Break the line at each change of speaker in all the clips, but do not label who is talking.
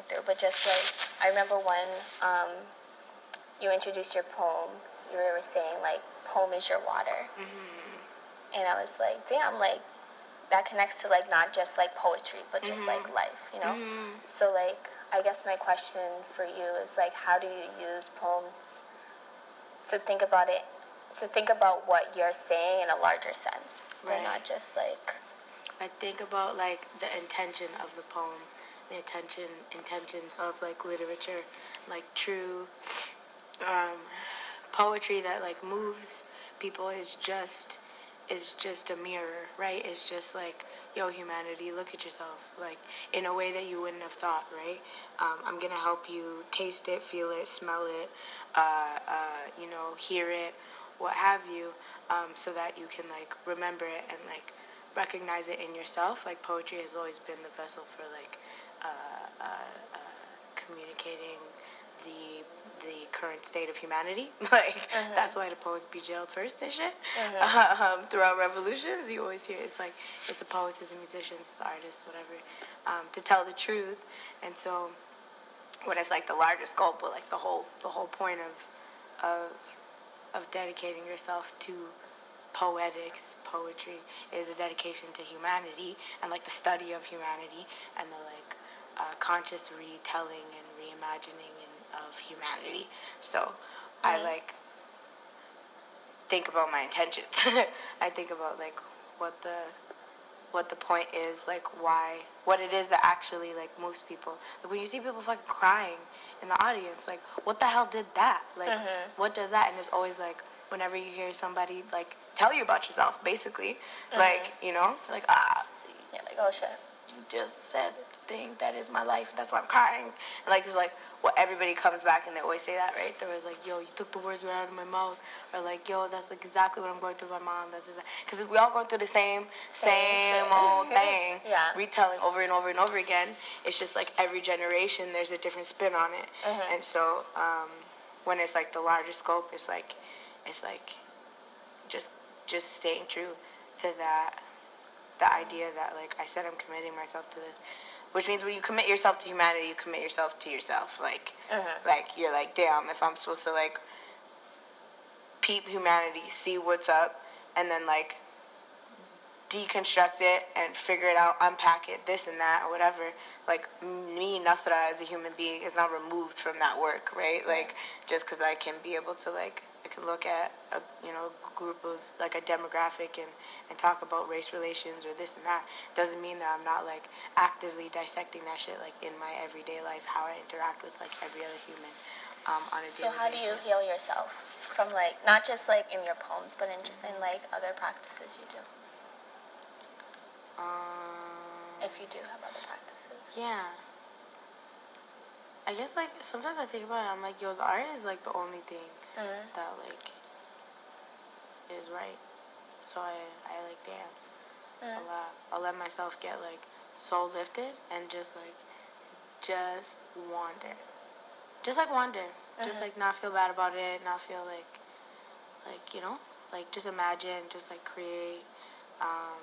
through, but just like I remember when you introduced your poem, you were saying like poem is your water, and I was like, damn, like that connects to like not just like poetry, but just like life, you know. So like I guess my question for you is like, how do you use poems to think about it, to think about what you're saying in a larger sense, and not just like.
I think about like the intention of the poem, the intentions of like literature, like true poetry that like moves people is just a mirror, right? It's just like, yo, humanity, look at yourself, like in a way that you wouldn't have thought, right? I'm gonna help you taste it, feel it, smell it, hear it, what have you, so that you can like remember it and like recognize it in yourself. Like poetry has always been the vessel for like communicating the current state of humanity. Like that's why the poets be jailed first and shit. Throughout revolutions, you always hear it's like it's the poets, it's the musicians, the artists, whatever, to tell the truth. And so when it's like the larger scope, but like the whole point of dedicating yourself to poetry is a dedication to humanity and like the study of humanity and the like conscious retelling and reimagining of humanity. So I like think about my intentions. I think about like what the point is, like why, what it is that actually like moves people. Like when you see people fucking crying in the audience, like what the hell did that? Like what does that? And it's always like whenever you hear somebody like tell you about yourself, basically, like you know, like
yeah, like oh shit,
you just said the thing that is my life. That's why I'm crying. And like there's like what everybody comes back and they always say that, right? There was like, yo, you took the words right out of my mouth, or like, yo, that's like exactly what I'm going through with my mom. That's because we all going through the same old thing, retelling over and over and over again. It's just like every generation there's a different spin on it, and so when it's like the larger scope, it's like just staying true to that. The idea that, like I said, I'm committing myself to this, which means when you commit yourself to humanity, you commit yourself to yourself. Like, like you're like, damn, if I'm supposed to like peep humanity, see what's up, and then like deconstruct it and figure it out, unpack it, this and that or whatever. Like me, Nasra, as a human being, is not removed from that work, right? Like just because I can be able to like. I can look at a group of like a demographic and talk about race relations or this and that doesn't mean that I'm not like actively dissecting that shit like in my everyday life, how I interact with like every other human on a daily basis.
So how do you heal yourself from like not just like in your poems but in like other practices you do? If you do have other practices.
Yeah. I guess like sometimes I think about it, I'm like, yo, the art is like the only thing that like is right. So I like dance a lot. I'll let myself get like soul lifted and just wander. Just like wander. Just like not feel bad about it, not feel like like just imagine, just like create. I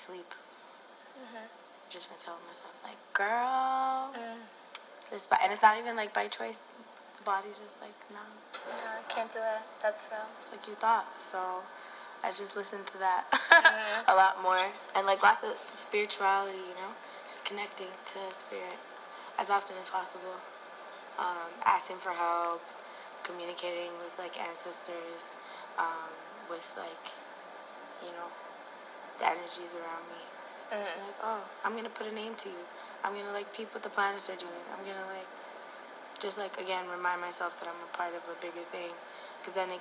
sleep. Just been telling myself like, girl, and it's not even like by choice. The body's just like, nah.
No, I can't do it. That's real.
It's like you thought. So I just listen to that a lot more, and like lots of spirituality, just connecting to spirit as often as possible. Asking for help, communicating with like ancestors, with like the energies around me. Just like, oh, I'm gonna put a name to you. I'm gonna like peep what the planets are doing. I'm gonna like just like again remind myself that I'm a part of a bigger thing, because then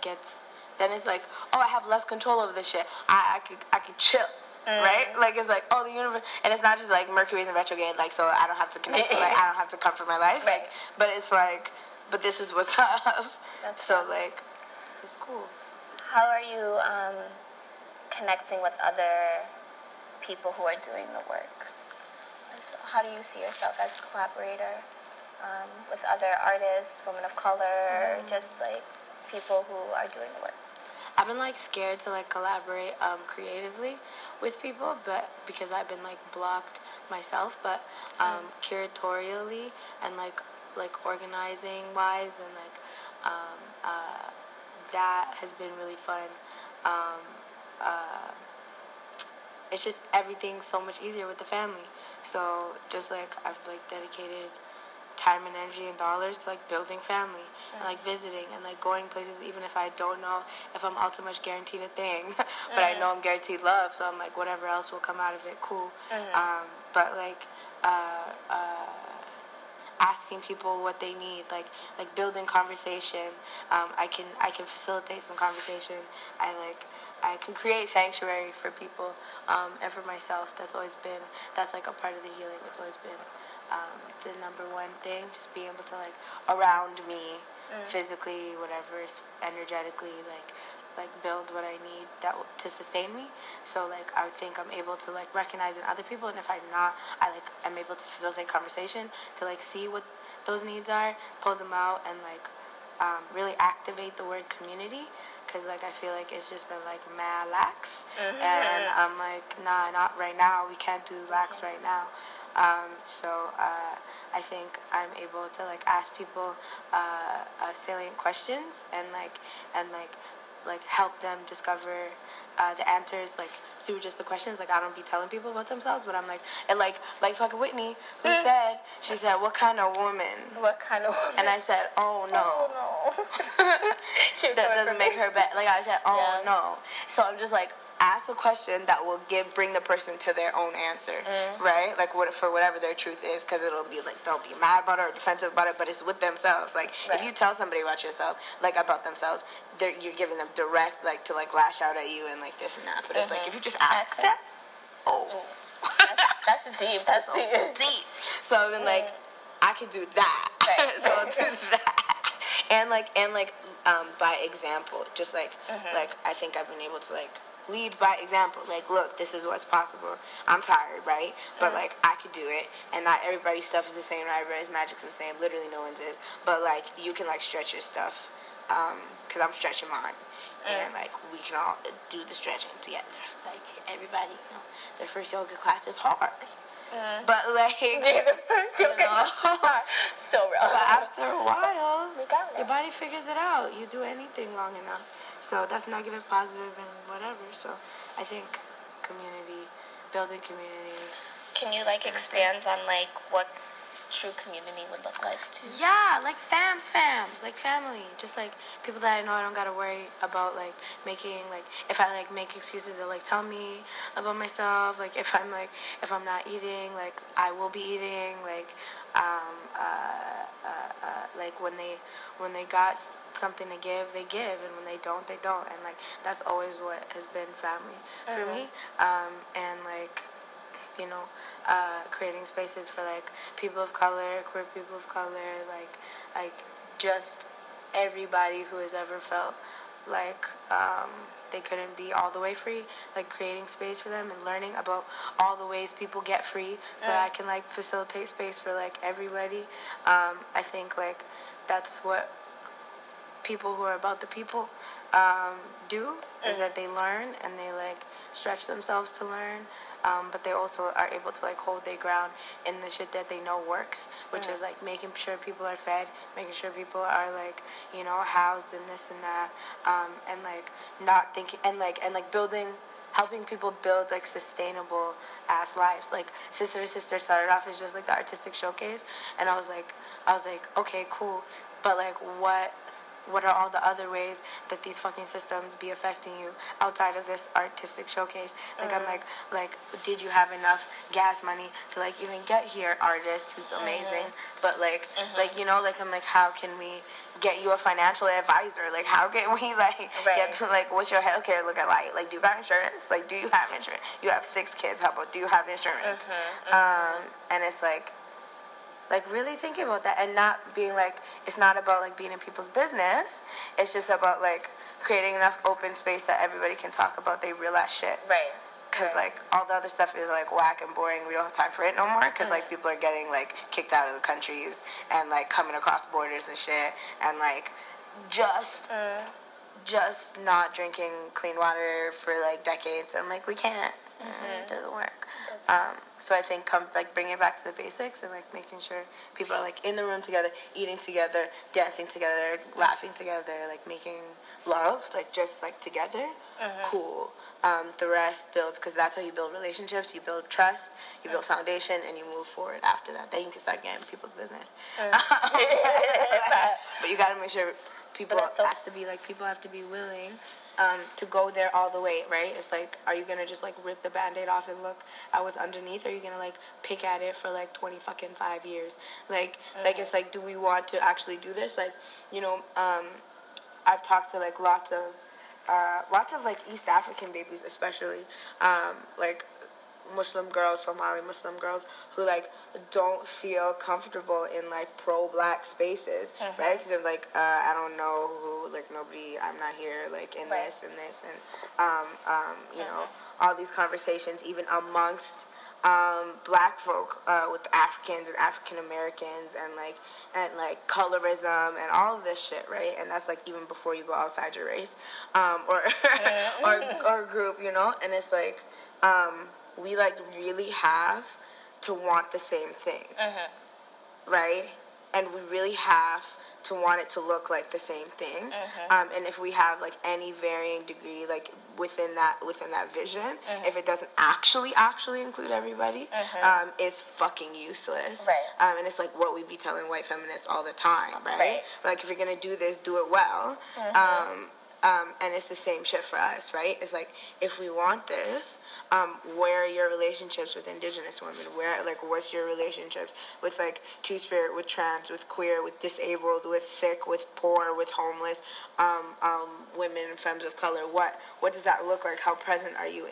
it's like, oh, I have less control over this shit. I could chill. Right? Like, it's like, oh, the universe, and it's not just like Mercury's in retrograde, like, so I don't have to connect, like, I don't have to comfort my life, like, but it's like, but this is what's up. That's so fun. Like, it's cool.
How are you connecting with other people who are doing the work? So how do you see yourself as a collaborator with other artists, women of color, just like people who are doing the work?
I've been like scared to like collaborate creatively with people, but because I've been like blocked myself, but curatorially and like organizing wise, and like that has been really fun. Um, uh, it's just everything's so much easier with the family. So just like I've like dedicated time and energy and dollars to like building family and like visiting and like going places, even if I don't know if I'm all too much guaranteed a thing, but I know I'm guaranteed love, so I'm like whatever else will come out of it, cool. But like asking people what they need, like building conversation. I can facilitate some conversation. I can create sanctuary for people, and for myself. That's like a part of the healing. It's always been the number one thing. Just being able to like around me, physically, whatever, energetically, like build what I need to sustain me. So like I would think I'm able to like recognize in other people, and if I'm not, I'm able to facilitate conversation to like see what those needs are, pull them out, and like really activate the word community, because like I feel like it's just been like mad lax, and I'm like, nah, not right now. We can't do lax right now. So I think I'm able to like ask people salient questions and help them discover the answers like through just the questions. Like I don't be telling people about themselves, but I'm like, and like fucking Whitney, who said, she said, what kind of woman?
What kind of woman?
And I said, oh no.
Oh no.
That doesn't make her bad. Like I said, oh no. So I'm just like, ask a question that will bring the person to their own answer, right? Like for whatever their truth is, because it'll be like they'll be mad about it or defensive about it, but it's with themselves. Like if you tell somebody about yourself, like about themselves, you're giving them direct like to like lash out at you and like this and that. But it's like if you just ask them,
that's deep. That's
deep. So I've been like, I could do that.
Right.
So I'll do that. And by example, just like I think I've been able to like lead by example. Like, look, this is what's possible. I'm tired, right? But like I could do it, and not everybody's stuff is the same. Not everybody's magic's the same. Literally, no one's is. But like you can like stretch your stuff, because I'm stretching mine, and like we can all do the stretching together. Like everybody, their first yoga class is hard. But like
the first yoga so rough.
But after a while, your body figures it out. You do anything long enough. So that's negative, positive, and whatever. So I think building community.
Can you like expand on like what true community would look like too?
Yeah, like fams, like family. Just like people that I know I don't gotta worry about like making like if I like make excuses, they'll like tell me about myself. Like if I'm not eating, like I will be eating. Like like when they got something to give, they give, and when they don't, they don't. And like that's always what has been family for me. And like creating spaces for like people of color, queer people of color, like just everybody who has ever felt like they couldn't be all the way free, like creating space for them and learning about all the ways people get free, so I can like facilitate space for like everybody. I think like that's what people who are about the people do, is that they learn and they like stretch themselves to learn, but they also are able to like hold their ground in the shit that they know works, which is like making sure people are fed, making sure people are like housed and this and that, and like not thinking and like building, helping people build like sustainable ass lives. Like Sister to Sister started off as just like the artistic showcase, and I was like okay, cool, but like what are all the other ways that these fucking systems be affecting you outside of this artistic showcase? Like I'm like did you have enough gas money to like even get here, artist who's amazing, but like I'm like, how can we get you a financial advisor? Like how can we like get like what's your healthcare looking like do you got insurance? Like do you have insurance? You have 6 kids, how about do you have insurance? And it's like really thinking about that and not being like, it's not about like being in people's business, it's just about like creating enough open space that everybody can talk about their real ass shit, because like all the other stuff is like whack and boring. We don't have time for it no more, because like people are getting like kicked out of the countries and like coming across borders and shit, and like just not drinking clean water for like decades. I'm like, we can't. It doesn't work. So I think bringing it back to the basics and like making sure people are like in the room together, eating together, dancing together, laughing together, like making love, like just like together. Cool. The rest builds, because that's how you build relationships. You build trust, you build foundation, and you move forward after that. Then you can start getting people's business. But you gotta make sure people have to be willing to go there all the way, right? It's like, are you gonna just like rip the Band-Aid off and look at what's underneath? Or are you gonna like pick at it for like 5 years? Like it's like, do we want to actually do this? Like, you know, I've talked to like lots of like East African babies, especially like Muslim girls, Somali Muslim girls, who like don't feel comfortable in like pro-black spaces, right? Because they're like, I don't know who, like nobody, I'm not here, like in this and this, and you know, all these conversations, even amongst black folk with Africans and African Americans and like colorism and all of this shit, right? And that's like even before you go outside your race, or group, you know. And it's like we like really have to want the same thing, right? And we really have to want it to look like the same thing. And if we have like any varying degree like within that vision, if it doesn't actually include everybody, it's fucking useless. And it's like what we be telling white feminists all the time, right? But like, if you're gonna do this, do it well. And it's the same shit for us, right? It's like, if we want this, where are your relationships with Indigenous women? What's your relationships with, like, Two-Spirit, with trans, with queer, with disabled, with sick, with poor, with homeless, women and femmes of color? What does that look like? How present are you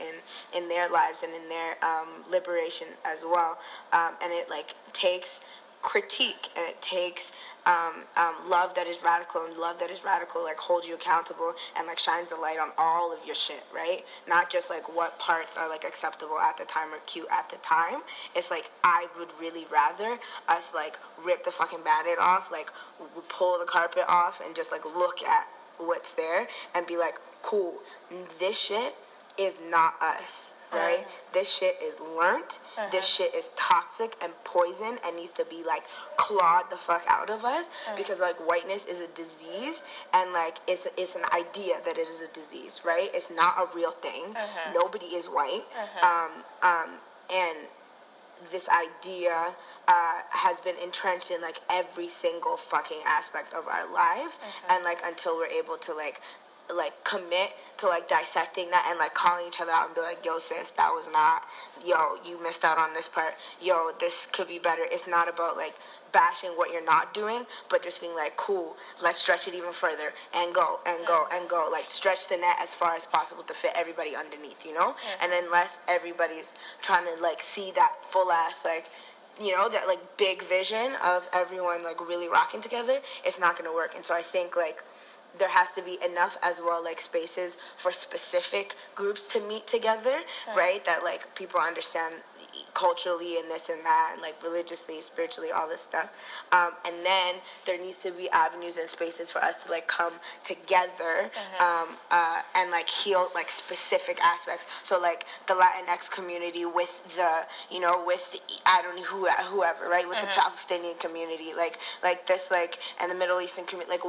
in their lives and in their liberation as well? And it, like, takes critique, and it takes love that is radical, and love that is radical like holds you accountable and like shines the light on all of your shit, right? Not just like what parts are like acceptable at the time or cute at the time. It's like, I would really rather us like rip the fucking Band-Aid off, like pull the carpet off and just like look at what's there and be like, cool, this shit is not us. Right? This shit is learnt. This shit is toxic and poison and needs to be like clawed the fuck out of us, because like whiteness is a disease, and like it's an idea that it is a disease, right? It's not a real thing. Nobody is white. And this idea has been entrenched in like every single fucking aspect of our lives, and like until we're able to like commit to like dissecting that and like calling each other out and be like, yo sis, that was not, yo, you missed out on this part, yo, this could be better. It's not about like bashing what you're not doing, but just being like, cool, let's stretch it even further and go and go and go, like stretch the net as far as possible to fit everybody underneath, you know? And unless everybody's trying to like see that full ass like, you know, that like big vision of everyone like really rocking together, it's not gonna work. And so I think like there has to be enough as well, like spaces for specific groups to meet together, right? That like people understand culturally and this and that, and like religiously, spiritually, all this stuff. And then there needs to be avenues and spaces for us to like come together and like heal like specific aspects. So like the Latinx community with the, you know, with the, I don't know whoever, right? With the Palestinian community, like this, like, and the Middle Eastern community, like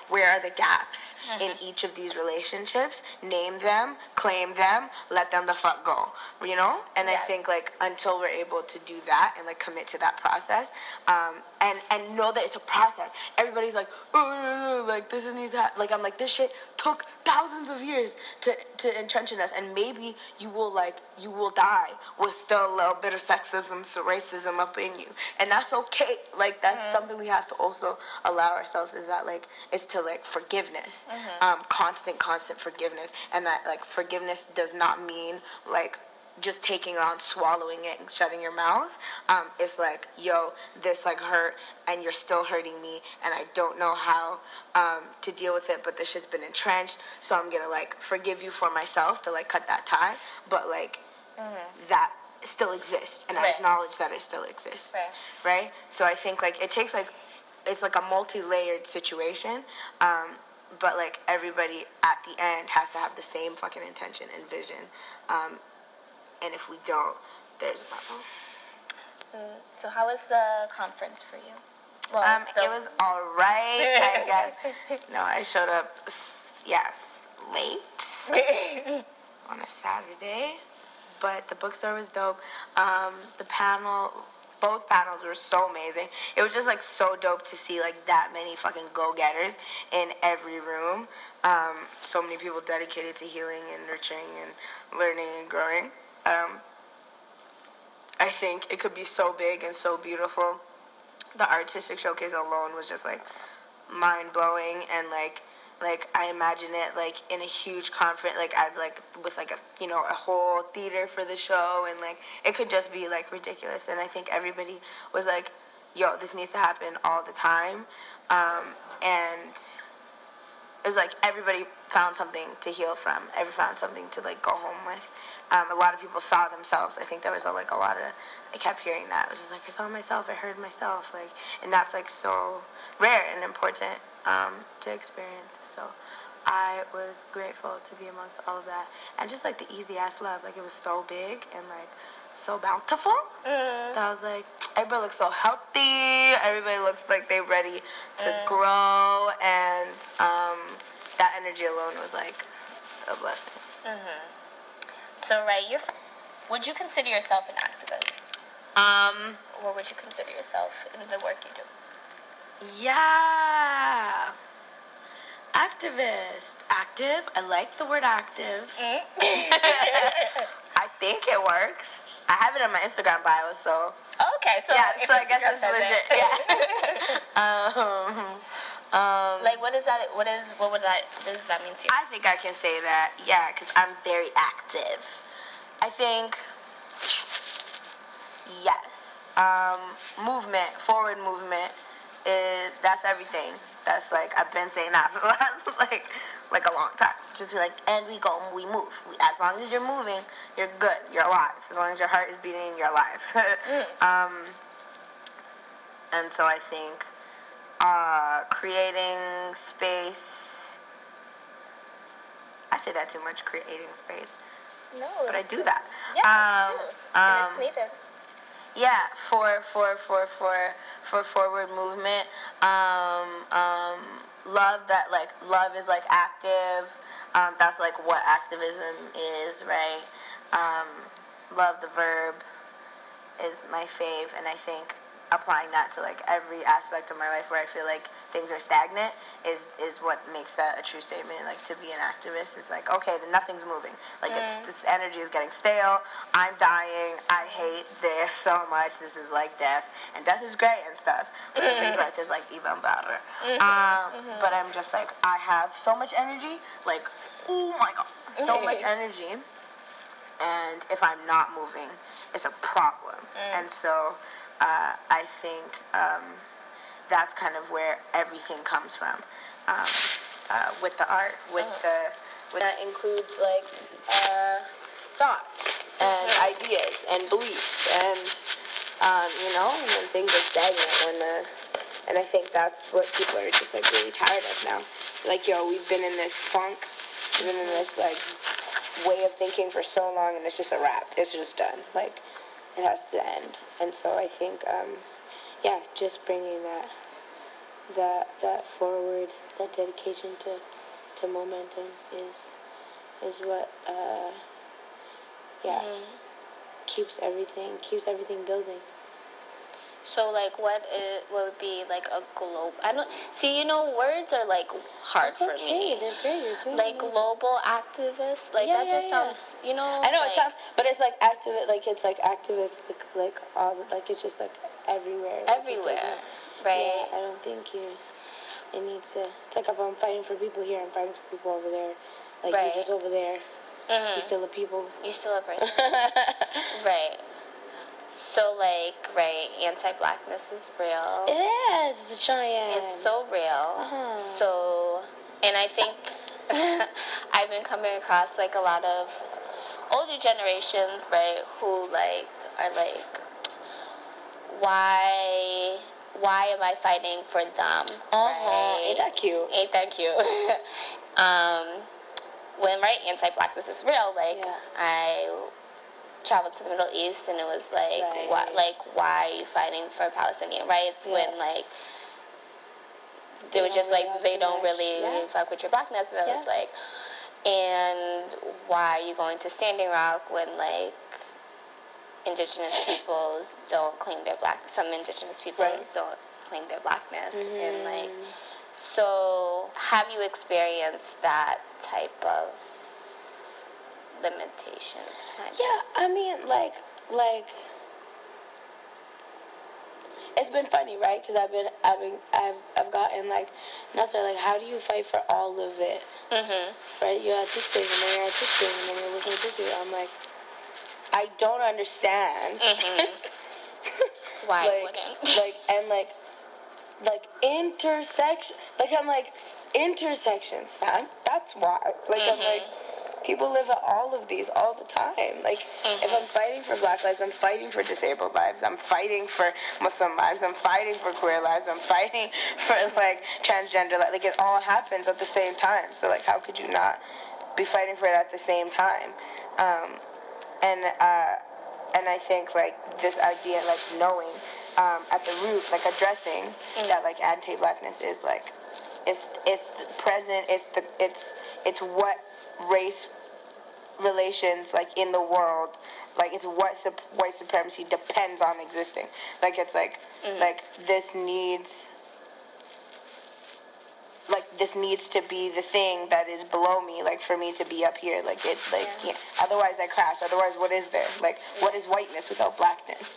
where are the gaps in each of these relationships? Name them, claim them, let them the fuck go, you know? And I think like until we're able to do that and like commit to that process, and know that it's a process. Everybody's like, oh, like this needs to like, I'm like, this shit took thousands of years to entrench in us, and maybe you will die with still a little bit of sexism, so racism up in you, and that's okay. Like that's something we have to also allow ourselves, is to like forgiveness, constant forgiveness, and that like forgiveness does not mean like just taking it on, swallowing it, and shutting your mouth. It's like, yo, this like hurt, and you're still hurting me, and I don't know how to deal with it, but this shit's been entrenched, so I'm gonna like forgive you for myself to like cut that tie, but like that still exists, and I acknowledge that it still exists, right? So I think like it takes like, it's like a multi-layered situation, but like everybody at the end has to have the same fucking intention and vision, and if we don't, there's a problem.
So how was the conference for you?
Well, it was all right, I guess. No, I showed up, late on a Saturday, but the bookstore was dope. Both panels were so amazing. It was just like so dope to see like that many fucking go-getters in every room. So many people dedicated to healing and nurturing and learning and growing. I think it could be so big and so beautiful. The artistic showcase alone was just like mind-blowing, and like I imagine it like in a huge conference, like as like with like a whole theater for the show, and like it could just be like ridiculous. And I think everybody was like, yo, this needs to happen all the time. And it was like everybody found something to heal from. Everybody found something to like go home with. A lot of people saw themselves. I think there was I kept hearing that. It was just like, I saw myself, I heard myself, like, and that's like so rare and important to experience. So I was grateful to be amongst all of that, and just like the easy ass love, like it was so big and like so bountiful that I was like, everybody looks so healthy. Everybody looks like they're ready to grow, and that energy alone was like a blessing.
So, right, would you consider yourself an activist? Or would you consider yourself in the work you do?
Yeah. Activist. Active. I like the word active. I think it works. I have it on my Instagram bio, so.
Okay, so
yeah, so I guess it's legit. Yeah.
Like, what is that? What does that mean to you?
I think I can say that, yeah, because I'm very active. I think, yes. Forward movement that's everything. That's like, I've been saying that for the last, like a long time. Just be like, and we go, and we move. As long as you're moving, you're good, you're alive. As long as your heart is beating, you're alive. And so I think creating space, I say that too much, creating space.
No,
but I do that.
Yeah, you do. And it's needed.
Yeah, for forward movement. Love is like active. That's like what activism is, right? Love, the verb, is my fave, and I think applying that to like every aspect of my life where I feel like things are stagnant is what makes that a true statement. Like, to be an activist is like, okay, then nothing's moving. Like, this energy is getting stale. I'm dying. I hate this so much. This is like death, and death is great and stuff. But the rebirth is like even better. But I'm just like, I have so much energy. Like, oh my god, so much energy. And if I'm not moving, it's a problem. And so I think that's kind of where everything comes from. With the art, that includes like thoughts and ideas and beliefs, and when things are stagnant, and I think that's what people are just like really tired of now. Like, yo, we've been in this funk, we've been in this like way of thinking for so long, and it's just a wrap. It's just done. Like, it has to end. And so I think, just bringing that forward, that dedication to momentum is what keeps everything building.
So, like, what would be, like, a global... words are, like, hard for me.
They're great. You're doing
like, global activist, like, that just sounds,
I know, it's tough, but it's, like, activist, like, it's, like, activist, like, all, like, it's just, like, everywhere.
Everywhere, right?
Yeah, I don't think it needs to... It's like, if I'm fighting for people here, I'm fighting for people over there. Like, you're just over there. You're still a people.
You're still a person. Right. So, like, right, anti-blackness is real.
It is, it's giant.
It's so real. So, and I think I've been coming across, like, a lot of older generations, right, who, like, are like, why am I fighting for them? Right?
Ain't that cute?
When, right, anti-blackness is real, like, I traveled to the Middle East, and it was like, why are you fighting for Palestinian rights when, like, they was just like, they don't really fuck with your blackness, and it was like, and why are you going to Standing Rock when, like, indigenous peoples don't claim their some indigenous peoples don't claim their blackness, and, like, so have you experienced that type of limitations?
Yeah, I mean, like, it's been funny, right? Because I've gotten, like, Nasra, like, how do you fight for all of it? Right? You're at this thing, and then you're at this thing, and then you're looking at this thing. I'm like, I don't understand.
Why wouldn't?
Like intersection. Like, I'm like, intersections, man. That's why. Like, I'm like, people live at all of these all the time. Like, if I'm fighting for Black lives, I'm fighting for disabled lives. I'm fighting for Muslim lives. I'm fighting for queer lives. I'm fighting for, like, transgender lives. Like, it all happens at the same time. So, like, how could you not be fighting for it at the same time? And I think, like, this idea, like, knowing at the root, like, addressing that, like, anti-blackness is, like, it's present, it's what race relations, like, in the world, like, it's what white supremacy depends on existing. Like, it's like, like, this needs to be the thing that is below me, like, for me to be up here. Like, it's like, otherwise I crash. Otherwise, what is there? Like, what is whiteness without blackness?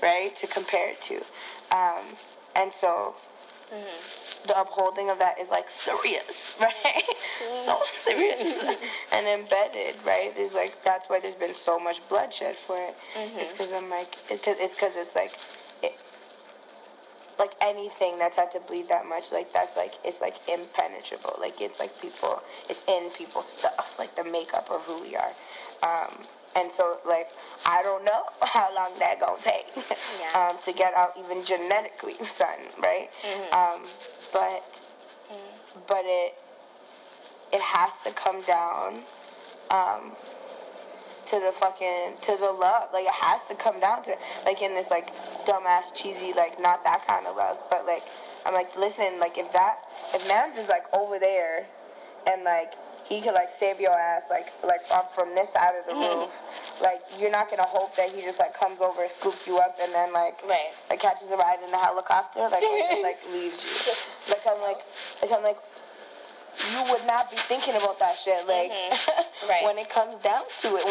Right? To compare it to. And so, the upholding of that is, like, serious, right? So serious and embedded, right? There's, like, that's why there's been so much bloodshed for it. It's because I'm like, it's like, like, anything that's had to bleed that much, like, that's, like, it's, like, impenetrable. Like, it's, like, it's in people's stuff, like, the makeup of who we are. And so, like, I don't know how long that gonna take to get out, even genetically, son, right? But it has to come down to the love. Like, it has to come down to, like, in this, like, dumbass, cheesy, like, not that kind of love, but, like, I'm like, listen, like, if Mans is, like, over there, and, like, he could, like, save your ass, like up from this side of the roof, like, you're not gonna hope that he just, like, comes over, scoops you up, and then, like, catches a ride in the helicopter, like, and just, like, leaves you. Like, I'm like, you would not be thinking about that shit, like, when it comes down to it,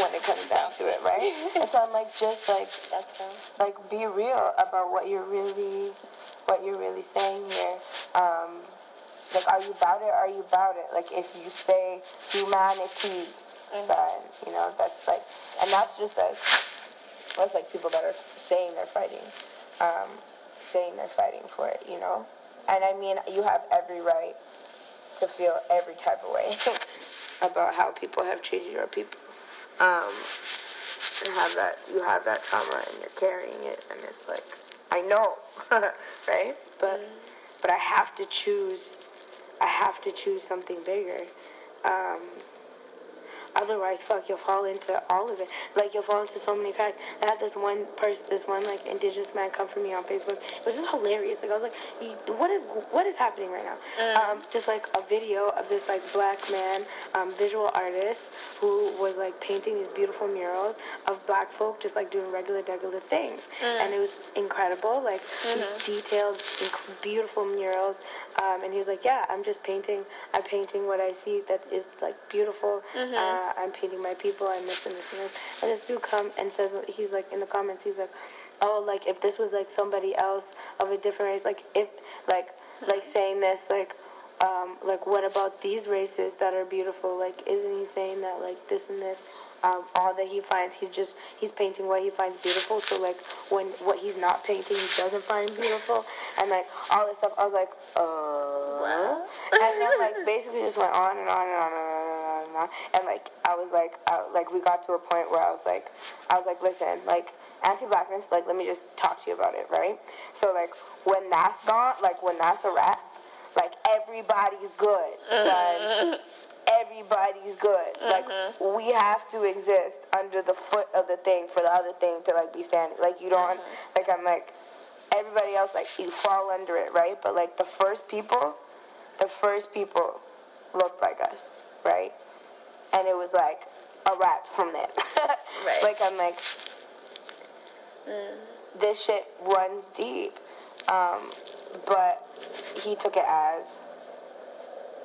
right? And so I'm like, just, like, like, be real about what you're really saying here. Like, are you about it? Are you about it? Like, if you say humanity, then, you know, that's, like, and that's just, like, that's, like, people that are saying they're fighting for it, you know? And, I mean, you have every right to feel every type of way about how people have treated your people. And you have that trauma, and you're carrying it, and it's like, I know, right? But I have to choose something bigger. Otherwise, fuck, you'll fall into all of it. Like, you'll fall into so many cracks. I had this one, like, indigenous man come for me on Facebook. It was just hilarious. Like, I was like, what is happening right now? Just, like, a video of this, like, black man, visual artist, who was, like, painting these beautiful murals of black folk just, like, doing regular things. And it was incredible. Like, these detailed, beautiful murals. And he was like, yeah, I'm painting what I see that is, like, beautiful. I'm painting my people, I'm this and this and this. And this dude come and says, he's like, in the comments, he's like, oh, like, if this was, like, somebody else of a different race, like, if, like, saying this, like, what about these races that are beautiful? Like, isn't he saying that, like, this and this, all that he finds, he's painting what he finds beautiful, so, like, when what he's not painting, he doesn't find beautiful, and, like, all this stuff, I was like, what? And then, like, basically just went on and on and on and on and on and on, and, like, I was like, we got to a point where I was like, listen, like, anti-blackness, like, let me just talk to you about it, right? So, like, when that's gone, like, when that's a wrap, like, everybody's good, son. Everybody's good. Like, we have to exist under the foot of the thing for the other thing to, like, be standing. Like, you don't, like, I'm like, everybody else, like, you fall under it, right? But, like, the first people looked like us, right? And it was, like, a wrap from there.
Right.
Like, I'm like, this shit runs deep. But he took it as,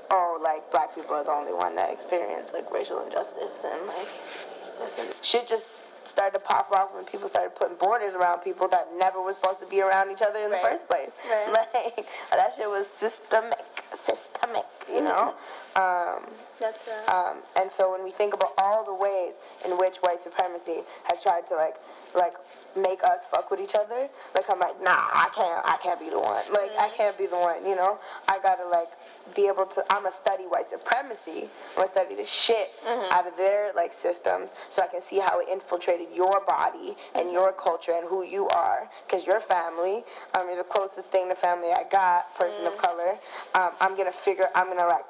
oh, like, black people are the only one that experience, like, racial injustice, and, like, listen, shit just started to pop off when people started putting borders around people that never was supposed to be around each other in the first place.
Right.
Like, that shit was systemic, you know?
That's right.
And so when we think about all the ways in which white supremacy has tried to, like make us fuck with each other, like, I'm like, nah, I can't be the one. Like, I can't be the one, you know? I gotta, like, be able to, I'm gonna study white supremacy. I'm gonna study the shit out of their, like, systems so I can see how it infiltrated your body and your culture and who you are, because your family, you're the closest thing to family I got, person of color. I'm gonna, like,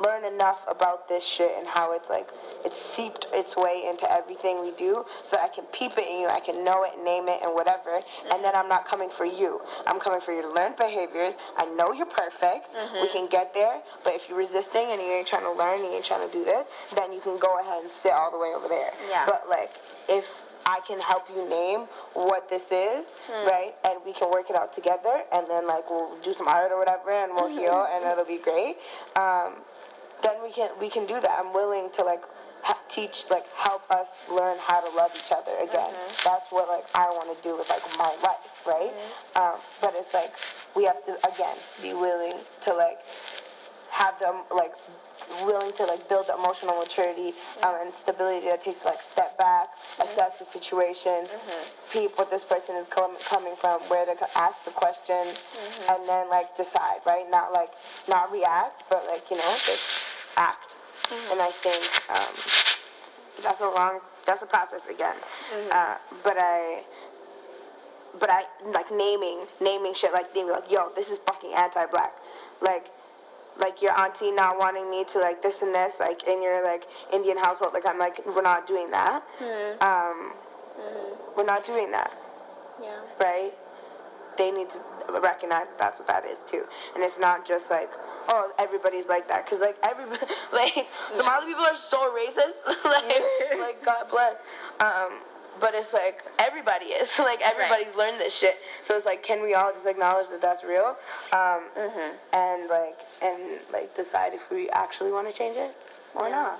learn enough about this shit and how it's, like, it's seeped its way into everything we do so that I can peep it in you, I can know it, name it, and whatever, and then I'm not coming for you. I'm coming for you to learn behaviors. I know you're perfect. We can get there, but if you're resisting and you ain't trying to learn, you ain't trying to do this, then you can go ahead and sit all the way over there.
Yeah.
But, like, if I can help you name what this is, right, and we can work it out together, and then, like, we'll do some art or whatever, and we'll heal, and it'll be great, then we can do that. I'm willing to, like, teach, like, help us learn how to love each other again. That's what, like, I want to do with, like, my life, right? But it's, like, we have to, again, be willing to, like, have them, like, willing to, like, build the emotional maturity and stability that takes to, like, step back, assess the situation, peep what this person is coming from, where to ask the question, and then, like, decide, right? Not react, but, like, you know, just act. And I think that's a process again. But I like naming shit, like being like, yo, this is fucking anti-black. Like your auntie not wanting me to, like, this and this, like, in your, like, Indian household, like, I'm like, we're not doing that. We're not doing that.
Yeah.
Right? They need to recognize that's what that is too. And it's not just like, oh, everybody's like that, because, like, everybody, like, Somali people are so racist, like God bless. But it's like everybody is, like, everybody's learned this shit. So it's like, can we all just acknowledge that that's real, and like decide if we actually want to change it or not?